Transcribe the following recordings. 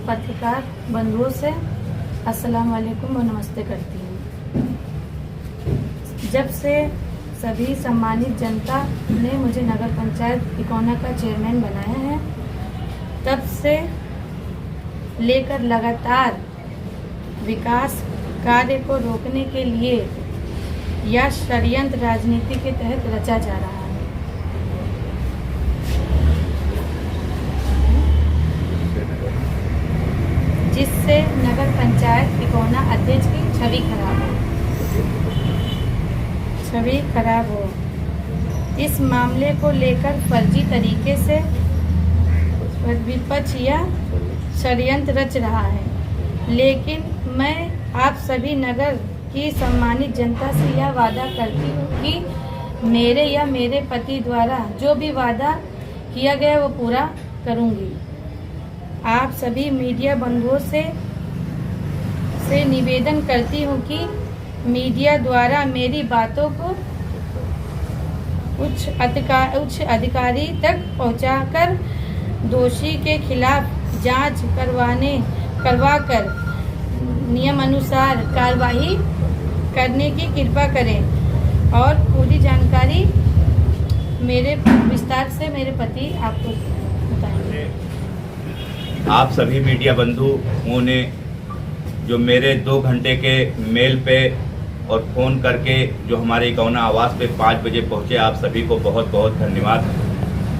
पत्रकार बंधुओं से अस्सलाम वालेकुम और नमस्ते करती हूँ। जब से सभी सम्मानित जनता ने मुझे नगर पंचायत इकोना का चेयरमैन बनाया है, तब से लेकर लगातार विकास कार्य को रोकने के लिए यह षड्यंत्र राजनीति के तहत रचा जा रहा है, जिससे नगर पंचायत इकोना अध्यक्ष की छवि खराब हो। इस मामले को लेकर फर्जी तरीके से विपक्ष यह षड्यंत्र रच रहा है, लेकिन मैं आप सभी नगर की सम्मानित जनता से यह वादा करती हूँ कि मेरे या मेरे पति द्वारा जो भी वादा किया गया वो पूरा करूँगी। आप सभी मीडिया बंधुओं से निवेदन करती हूँ कि मीडिया द्वारा मेरी बातों को उच्च अधिकारी तक पहुँचाकर दोषी के खिलाफ जांच करवाकर नियमानुसार कार्रवाई करने की कृपा करें और पूरी जानकारी मेरे विस्तार से मेरे पति आपको बताएंगे। आप सभी मीडिया बंधुओं ने जो मेरे 2 घंटे के मेल पे और फ़ोन करके जो हमारे इकोना आवास पे 5 बजे पहुँचे, आप सभी को बहुत बहुत धन्यवाद।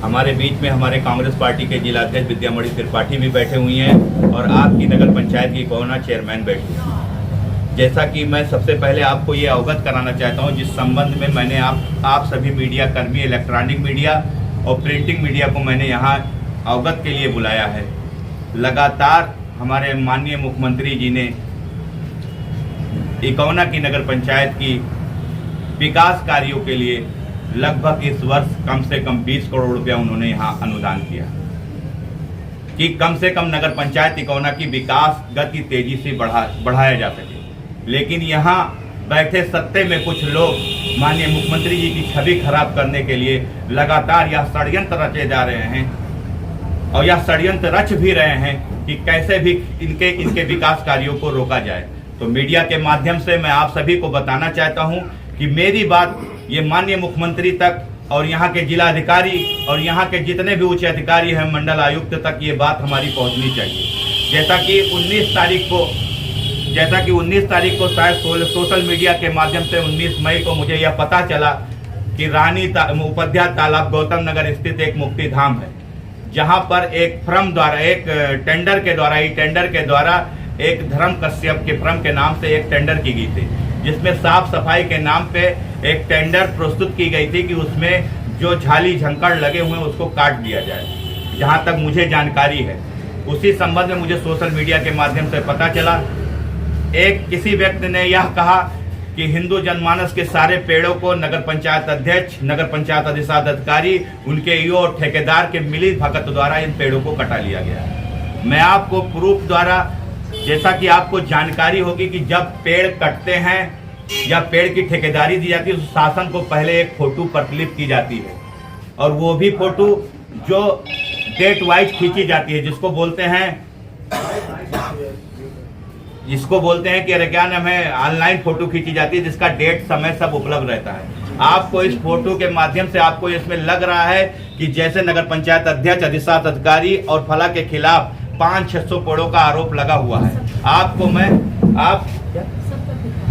हमारे बीच में हमारे कांग्रेस पार्टी के जिलाध्यक्ष विद्यामणि त्रिपाठी भी बैठे हुई हैं और आपकी नगर पंचायत की इकोना चेयरमैन बैठी हैं। जैसा कि मैं सबसे पहले आपको ये अवगत कराना चाहता हूँ, जिस संबंध में मैंने आप सभी मीडिया कर्मी, इलेक्ट्रॉनिक मीडिया और प्रिंटिंग मीडिया को मैंने यहाँ अवगत के लिए बुलाया है। लगातार हमारे माननीय मुख्यमंत्री जी ने इकोना की नगर पंचायत की विकास कार्यों के लिए लगभग इस वर्ष कम से कम 20 करोड़ रुपया उन्होंने यहाँ अनुदान किया कि कम से कम नगर पंचायत इकोना की विकास गति तेजी से बढ़ाया जा सके। लेकिन यहाँ बैठे सत्ते में कुछ लोग माननीय मुख्यमंत्री जी की छवि खराब करने के लिए लगातार यह षड्यंत्र रचे जा रहे हैं और यह षड्यंत्र रच भी रहे हैं कि कैसे भी इनके विकास कार्यों को रोका जाए। तो मीडिया के माध्यम से मैं आप सभी को बताना चाहता हूं कि मेरी बात ये माननीय मुख्यमंत्री तक और यहाँ के जिला अधिकारी और यहाँ के जितने भी उच्च अधिकारी हैं, मंडल आयुक्त तक ये बात हमारी पहुँचनी चाहिए। जैसा कि 19 तारीख को शायद सोशल मीडिया के माध्यम से 19 मई को मुझे यह पता चला कि रानी उपाध्याय तालाब गौतम नगर स्थित एक मुक्ति धाम है, जहां पर एक फर्म द्वारा एक टेंडर के द्वारा एक धर्म कश्यप के फर्म के नाम से एक टेंडर की गई थी, जिसमें साफ सफाई के नाम पे एक टेंडर प्रस्तुत की गई थी कि उसमें जो झाली झंकड़ लगे हुए हैं उसको काट दिया जाए। जहां तक मुझे जानकारी है, उसी संबंध में मुझे सोशल मीडिया के माध्यम से पता चला, एक किसी व्यक्ति ने यह कहा कि हिंदू जनमानस के सारे पेड़ों को नगर पंचायत अध्यक्ष, नगर पंचायत अधिकारी, उनके ईओ और ठेकेदार के मिली भगत द्वारा इन पेड़ों को कटा लिया गया। मैं आपको प्रूफ द्वारा, जैसा कि आपको जानकारी होगी कि जब पेड़ कटते हैं या पेड़ की ठेकेदारी दी जाती है तो शासन को पहले एक फोटो प्रतिलिपि की जाती है और वो भी फोटो जो डेट वाइज खींची जाती है, जिसको बोलते हैं कि अरे क्या नाम है, ऑनलाइन फोटो खींची जाती है, जिसका डेट समय सब उपलब्ध रहता है। आपको इस फोटो के माध्यम से आपको इसमें लग रहा है कि जैसे नगर पंचायत अध्यक्ष, अधिकारी और फला के खिलाफ 500-600 पेड़ों का आरोप लगा हुआ है।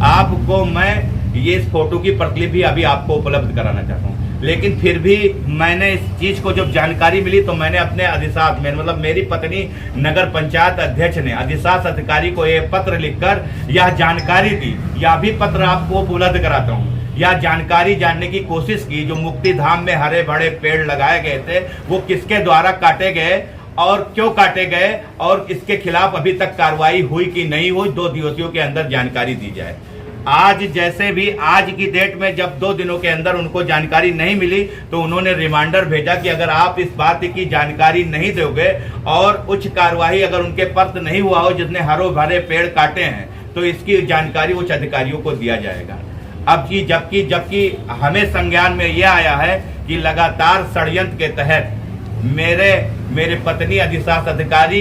आपको मैं ये इस फोटो की प्रतिलिपि भी अभी आपको उपलब्ध कराना चाहता हूँ। लेकिन फिर भी मैंने इस चीज को जब जानकारी मिली तो मैंने अपने अधिशास में, मतलब मेरी पत्नी नगर पंचायत अध्यक्ष ने अधिशास अधिकारी को ये पत्र लिखकर यह जानकारी दी। यह भी पत्र आपको उपलब्ध कराता हूँ। यह जानकारी जानने की कोशिश की, जो मुक्ति धाम में हरे भरे पेड़ लगाए गए थे वो किसके द्वारा काटे गए और क्यों काटे गए और इसके खिलाफ अभी तक कार्रवाई हुई कि नहीं हुई, 2 दिवसों के अंदर जानकारी दी जाए। आज जैसे भी आज की डेट में जब 2 दिनों के अंदर उनको जानकारी नहीं मिली तो उन्होंने रिमाइंडर भेजा कि अगर आप इस बात की जानकारी नहीं दोगे और उच्च कार्यवाही अगर उनके पर्त नहीं हुआ हो जिसने हरे भरे पेड़ काटे हैं तो इसकी जानकारी उच्च अधिकारियों को दिया जाएगा। अब की जबकि हमें संज्ञान में यह आया है कि लगातार षड्यंत्र के तहत मेरे पत्नी अधिशास अधिकारी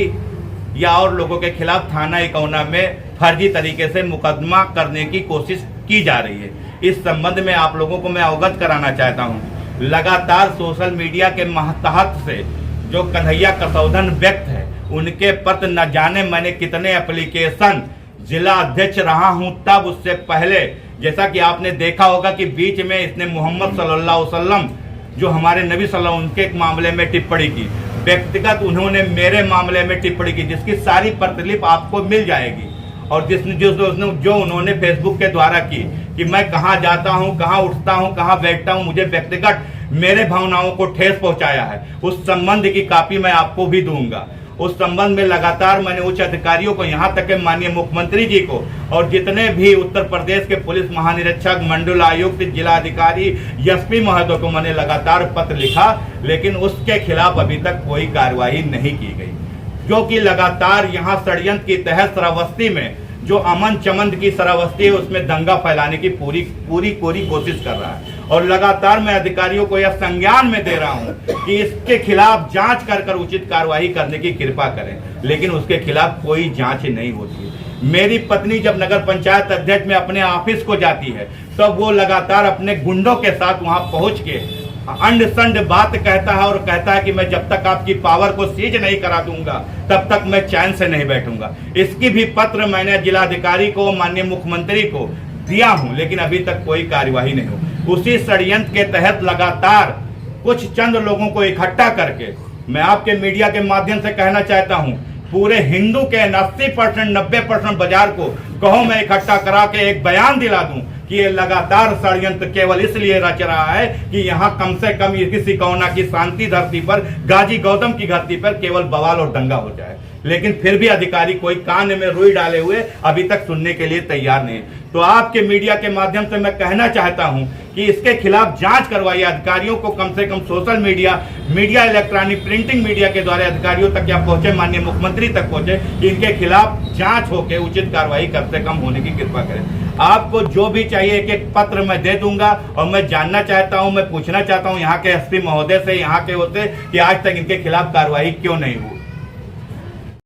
या और लोगों के खिलाफ थाना इकौना में फर्जी तरीके से मुकदमा करने की कोशिश की जा रही है। इस संबंध में आप लोगों को मैं अवगत कराना चाहता हूँ, लगातार सोशल मीडिया के महतहत से जो कन्हैया कसौधन व्यक्त है, उनके प्रति न जाने मैंने कितने एप्लीकेशन जिला अध्यक्ष रहा हूं, तब उससे पहले जैसा कि आपने देखा होगा कि बीच में इसने मोहम्मद सल्लल्लाहु अलैहि वसल्लम जो हमारे नबी सल्लल्लाहु अलैहि वसल्लम उनके मामले में टिप्पणी की, व्यक्तिगत उन्होंने मेरे मामले में टिप्पणी की, जिसकी सारी प्रतिलिपि आपको मिल जाएगी। और जो उन्होंने फेसबुक के द्वारा की कि मैं कहाँ जाता हूँ, कहाँ उठता हूँ, कहाँ बैठता हूँ, मुझे व्यक्तिगत मेरे भावनाओं को ठेस पहुंचाया है, उस संबंध की कॉपी मैं आपको भी दूंगा। उस संबंध में लगातार मैंने उच्च अधिकारियों को, यहाँ तक के माननीय मुख्यमंत्री जी को और जितने भी उत्तर प्रदेश के पुलिस महानिरीक्षक, मंडल आयुक्त, जिलाधिकारी, एसपी महोदय को मैंने लगातार पत्र लिखा, लेकिन उसके खिलाफ अभी तक कोई कार्रवाई नहीं की गई, जो कि लगातार यहाँ षड्यंत्र के तहत श्रावस्ती में जो अमन चमन की श्रावस्ती है उसमें दंगा फैलाने की पूरी कोशिश कर रहा है। और लगातार मैं अधिकारियों को यह संज्ञान में दे रहा हूं कि इसके खिलाफ जांच कर उचित कार्रवाई करने की कृपा करें, लेकिन उसके खिलाफ कोई जांच नहीं होती। मेरी पत्नी जब नगर पंचायत अध्यक्ष में अपने ऑफिस को जाती है, तब वो लगातार अपने गुंडों के साथ वहां पहुंच के अंड संड बात कहता है और कहता है कि मैं जब तक आपकी पावर को सीज नहीं करा दूंगा तब तक मैं चैन से नहीं बैठूंगा। इसकी भी पत्र मैंने जिलाधिकारी को, माननीय मुख्यमंत्री को दिया हूं, लेकिन अभी तक कोई कार्यवाही नहीं हुई। उसी षड्यंत्र के तहत लगातार कुछ चंद लोगों को इकट्ठा करके मैं आपके मीडिया के माध्यम से कहना चाहता हूं, पूरे हिंदू के 80% 90% बाजार को कहो मैं इकट्ठा करा के एक बयान दिला दूं कि ये लगातार षड्यंत्र केवल इसलिए रच रहा है कि यहाँ कम से कम इसी कौना की शांति धरती पर, गाजी गौतम की धरती पर केवल बवाल और दंगा हो जाए। लेकिन फिर भी अधिकारी कोई कान में रुई डाले हुए अभी तक सुनने के लिए तैयार नहीं। तो आपके मीडिया के माध्यम से मैं कहना चाहता हूं कि इसके खिलाफ जांच करवाइए। अधिकारियों को कम से कम social media, electronic, printing media के द्वारा अधिकारियों तक या पहुंचे, माननीय मुख्यमंत्री तक पहुंचे कि इनके खिलाफ जांच होकर उचित कार्रवाई कम से कम होने की कृपा करें। आपको जो भी चाहिए एक एक पत्र मैं दे दूंगा। और मैं जानना चाहता हूं, मैं पूछना चाहता हूं यहाँ के एसपी महोदय से, यहाँ के होते कि आज तक इनके खिलाफ कार्रवाई क्यों नहीं हुई।